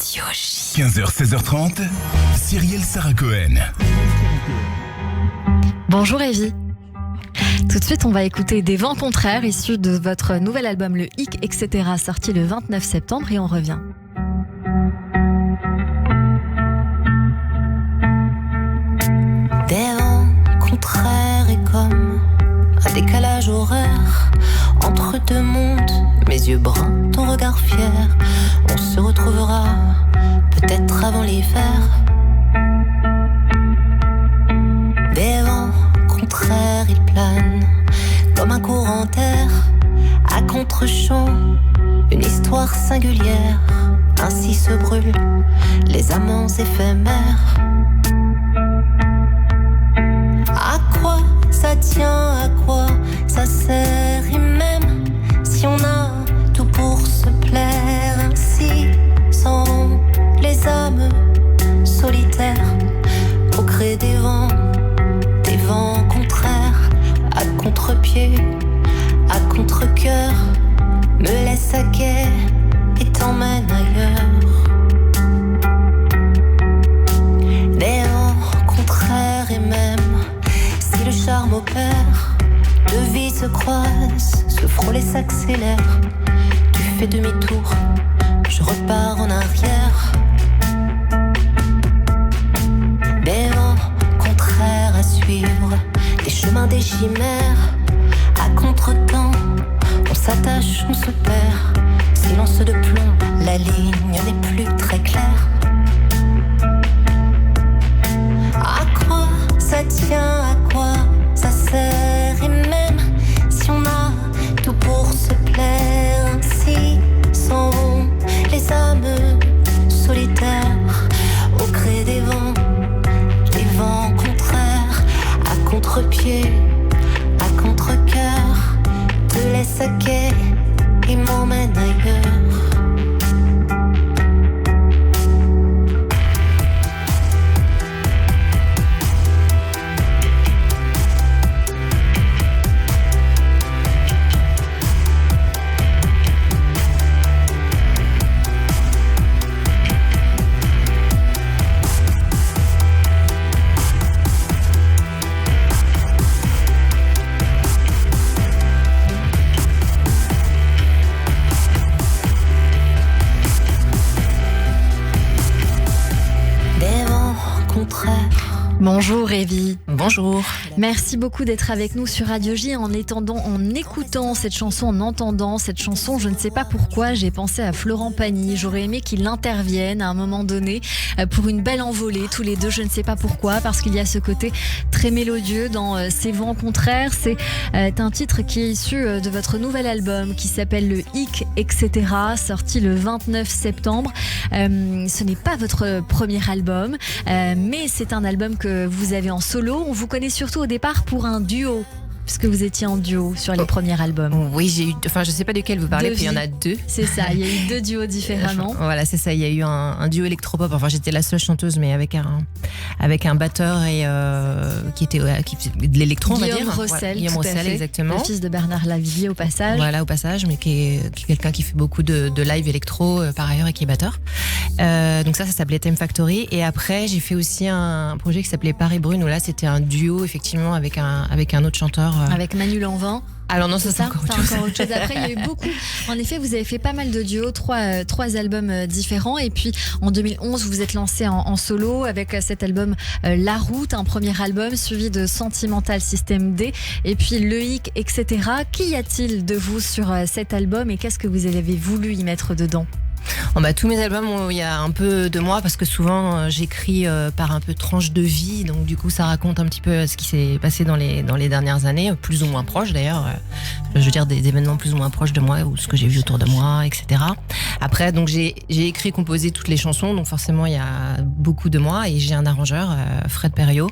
Radio J. 15h-16h30, Cyrielle Sarah Cohen. Bonjour Evie. Tout de suite, on va écouter Des vents contraires, issus de votre nouvel album Le Hic, etc., sorti le 29 septembre, et on revient. Des vents contraires et comme un décalage horaire entre deux mondes, mes yeux bruns, ton regard fier. On se retrouvera peut-être avant l'hiver. Des vents contraires, ils planent comme un courant d'air à contre-champ, une histoire singulière. Ainsi se brûlent les amants éphémères. À quoi ça tient, à quoi ça sert, et même si on a tout pour se plaire, ainsi sont les âmes solitaires au gré des vents contraires, à contre-pied, à contre-cœur, me laisse à quai et t'emmène ailleurs. Des vents contraires, et même si le charme opère, deux vies se croisent, se frôlent et s'accélèrent. Tu fais demi-tour, je repars en arrière. Des vents contraires à suivre, des chemins des chimères, à contre-temps, on s'attache, on se perd. Silence de plomb, la ligne n'est plus très claire. À quoi ça tient, à quoi ça sert, et même si on a tout pour se plaire, ainsi s'en vont les âmes solitaires au gré des vents contraires, à contre-pied, à contre-cœur, te laisse à quai et m'emmène ailleurs. Bonjour Evie. Bonjour. Merci beaucoup d'être avec nous sur Radio J. En écoutant cette chanson, en entendant cette chanson, je ne sais pas pourquoi, j'ai pensé à Florent Pagny. J'aurais aimé qu'il intervienne à un moment donné pour une belle envolée, tous les deux. Je ne sais pas pourquoi, parce qu'il y a ce côté très mélodieux dans Ces vents contraires. C'est un titre qui est issu de votre nouvel album qui s'appelle Le Hic, etc., sorti le 29 septembre. Ce n'est pas votre premier album, mais c'est un album que vous avez en solo. On vous connaît surtout au départ pour un duo, puisque vous étiez en duo sur les premiers albums. Oui, je sais pas duquel vous parlez, puis il y en a deux. C'est ça, il y a eu deux duos différemment. Voilà, c'est ça, il y a eu un duo électropop. Enfin, j'étais la seule chanteuse, mais avec un batteur et qui faisait de l'électro, on va dire. Guillaume Rossel, exactement. Le fils de Bernard Lavilliers au passage. Voilà, au passage, mais qui est quelqu'un qui fait beaucoup de live électro par ailleurs et qui est batteur. Donc ça s'appelait Theme Factory. Et après, j'ai fait aussi un projet qui s'appelait Paris Brune, où là, c'était un duo, effectivement, avec un autre chanteur. Avec Manu Lanvin. Alors non, c'est encore autre chose. Après, il y a eu beaucoup. En effet, vous avez fait pas mal de duos, trois albums différents. Et puis, en 2011, vous vous êtes lancé en solo avec cet album La Route, un premier album suivi de Sentimental System D. Et puis, Le Hic, etc. Qu'y a-t-il de vous sur cet album et qu'est-ce que vous avez voulu y mettre dedans ? Tous mes albums, il y a un peu de moi parce que souvent j'écris par un peu tranche de vie, donc du coup ça raconte un petit peu ce qui s'est passé dans les dernières années, plus ou moins proches d'ailleurs, je veux dire des événements plus ou moins proches de moi ou ce que j'ai vu autour de moi, etc. Après, donc j'ai écrit et composé toutes les chansons, donc forcément il y a beaucoup de moi et j'ai un arrangeur, Fred Perriot,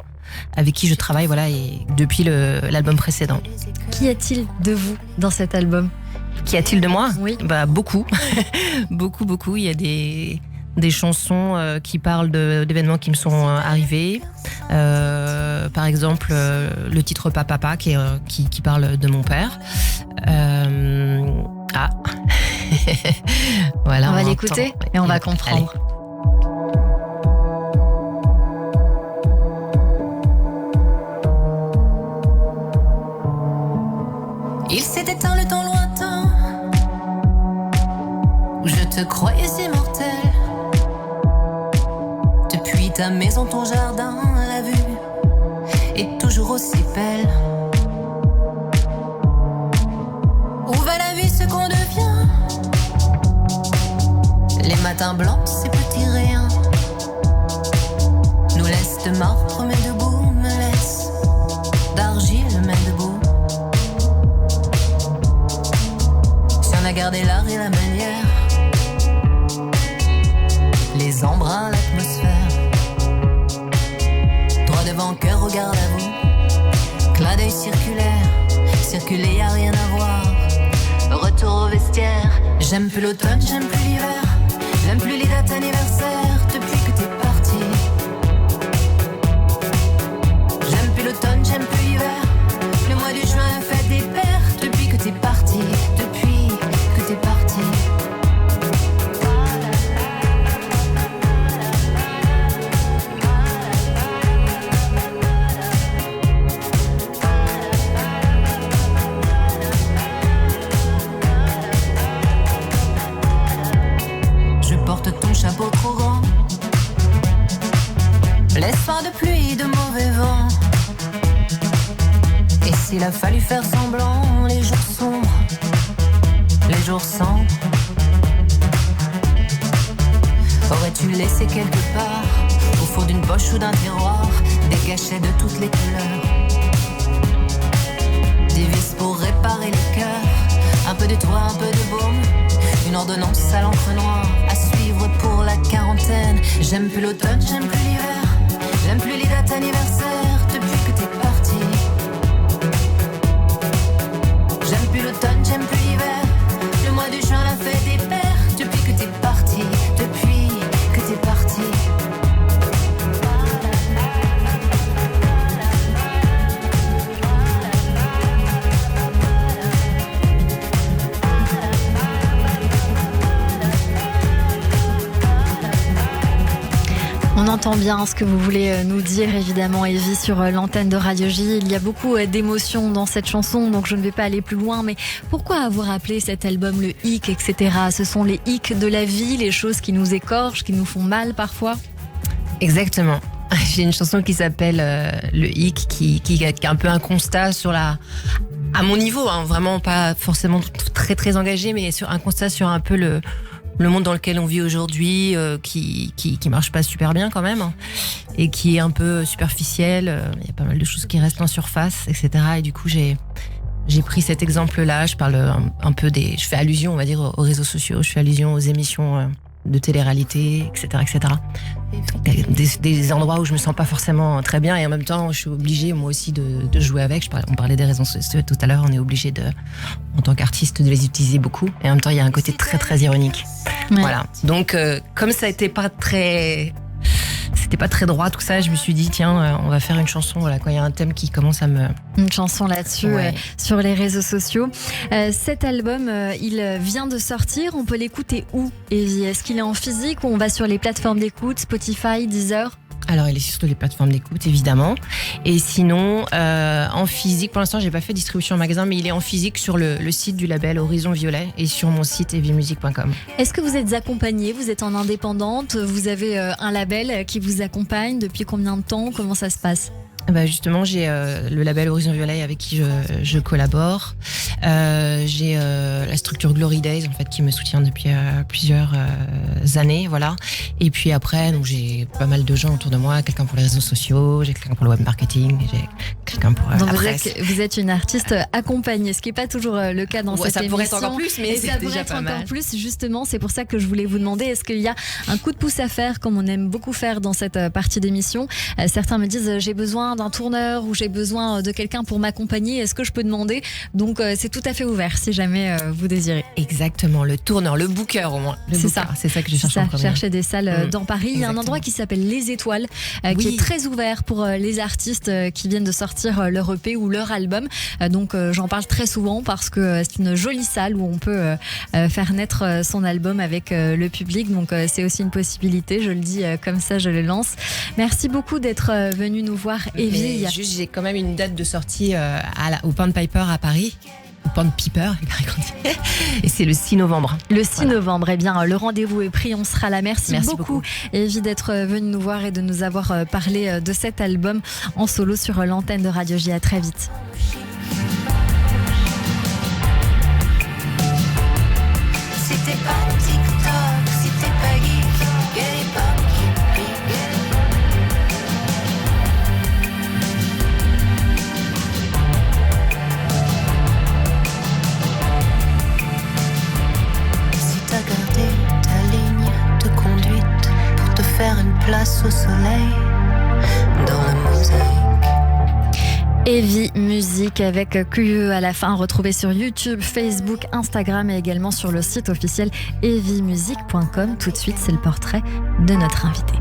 avec qui je travaille et depuis l'album précédent. Qu'y a-t-il de vous dans cet album ? Qu'y a-t-il de moi ? Oui. Beaucoup. beaucoup. Il y a des chansons qui parlent d'événements qui me sont arrivés. Par exemple, le titre Papa qui parle de mon père. Voilà, on va l'écouter et on va Allez. comprendre. Il s'est éteint le temps lointain où je te croyais immortel. Depuis ta maison, ton jardin, la vue est toujours aussi belle. Où va la vie, ce qu'on devient? Les matins blancs, ces petits riens nous laissent de marbre mais debout, me laissent d'argile mais debout. Si on a gardé l'art et la manière, les embruns, l'atmosphère, droit devant cœur, regarde à vous, clin d'œil circulaire, circuler y a rien à voir, retour au vestiaire. J'aime plus l'automne, j'aime plus l'hiver, j'aime plus les dates anniversaires depuis que t'es parti. J'aime plus l'automne, j'aime plus l'hiver, le mois de juin a fait des pères depuis que t'es parti, depuis que t'es parti. Chapeau trop grand, l'espoir de pluie, de mauvais vent. Et s'il a fallu faire semblant, les jours sombres, les jours sombres, aurais-tu laissé quelque part, au fond d'une poche ou d'un tiroir, des cachets de toutes les couleurs, des vis pour réparer les cœurs, un peu de toi, un peu de baume, une ordonnance à l'encre noire à suivre pour la quarantaine. J'aime plus l'automne, j'aime plus l'hiver, j'aime plus les dates anniversaires depuis que t'es parti. J'aime plus l'automne, j'aime plus l'hiver, le mois de juin l'a fait des pères depuis que t'es parti, depuis que t'es parti. On entend bien ce que vous voulez nous dire, évidemment, Evie, sur l'antenne de Radio J. Il y a beaucoup d'émotions dans cette chanson, donc je ne vais pas aller plus loin. Mais pourquoi avoir appelé cet album le hic, etc. Ce sont les hicks de la vie, les choses qui nous écorchent, qui nous font mal parfois. Exactement. J'ai une chanson qui s'appelle le hic, qui est un peu un constat sur à mon niveau, hein, vraiment pas forcément très très engagé, mais sur un constat sur un peu le monde dans lequel on vit aujourd'hui, qui marche pas super bien quand même, hein, et qui est un peu superficiel. Il y a pas mal de choses qui restent en surface, etc. Et du coup, j'ai pris cet exemple-là. Je parle un peu je fais allusion, on va dire, aux réseaux sociaux. Je fais allusion aux émissions de télé-réalité, etc., etc. Des endroits où je me sens pas forcément très bien, et en même temps, je suis obligée, moi aussi, de jouer avec. On parlait des réseaux sociaux tout à l'heure. On est obligé en tant qu'artiste, de les utiliser beaucoup. Et en même temps, il y a un côté très, très ironique. Ouais. Voilà. Donc, comme ça c'était pas très droit tout ça, je me suis dit tiens, on va faire une chanson, voilà, quand il y a un thème qui commence à une chanson là-dessus, ouais. Sur les réseaux sociaux. Cet album, il vient de sortir, on peut l'écouter où, Evie? Est-ce qu'il est en physique ou on va sur les plateformes d'écoute, Spotify, Deezer? Alors, il est sur les plateformes d'écoute, évidemment. Et sinon, en physique, pour l'instant, j'ai pas fait distribution en magasin, mais il est en physique sur le site du label Horizon Violet et sur mon site evimusique.com. Est-ce que vous êtes accompagnée? Vous êtes en indépendante? Vous avez un label qui vous accompagne? Depuis combien de temps? Comment ça se passe? Bah justement, j'ai le label Horizon Violet avec qui je collabore. J'ai la structure Glory Days, en fait, qui me soutient depuis plusieurs années, voilà. Et puis après, donc j'ai pas mal de gens autour de moi, quelqu'un pour les réseaux sociaux, j'ai quelqu'un pour le web marketing, j'ai quelqu'un pour donc la presse. Vous êtes une artiste accompagnée, ce qui n'est pas toujours le cas dans cette émission. Ça pourrait être encore plus, mais ça pourrait être encore plus, justement. C'est pour ça que je voulais vous demander, est-ce qu'il y a un coup de pouce à faire, comme on aime beaucoup faire dans cette partie d'émission? Certains me disent, j'ai besoin d'un tourneur ou j'ai besoin de quelqu'un pour m'accompagner, est-ce que je peux demander? Donc c'est tout à fait ouvert si jamais vous désirez. Exactement, le tourneur, le booker au moins. C'est ça que je cherche en premier. Chercher des salles dans Paris. Il y a un endroit qui s'appelle Les Étoiles, qui est très ouvert pour les artistes qui viennent de sortir leur EP ou leur album. Donc j'en parle très souvent parce que c'est une jolie salle où on peut faire naître son album avec le public. Donc c'est aussi une possibilité, je le dis comme ça, je le lance. Merci beaucoup d'être venu nous voir, Evie. Juste, j'ai quand même une date de sortie au Pan Piper à Paris. Pan Piper, et c'est le 6 novembre. Le 6 novembre, eh bien, le rendez-vous est pris, on sera là. Merci beaucoup, Evie, d'être venue nous voir et de nous avoir parlé de cet album en solo sur l'antenne de Radio J. À très vite. Si t'es pas TikTok, si t'es pas geek, quelle époque Si t'as gardé ta ligne de conduite pour te faire une place au soleil dans la mosaïque. Evie Musique avec QE à la fin, retrouvée sur YouTube, Facebook, Instagram et également sur le site officiel eviemusique.com. Tout de suite, c'est le portrait de notre invité.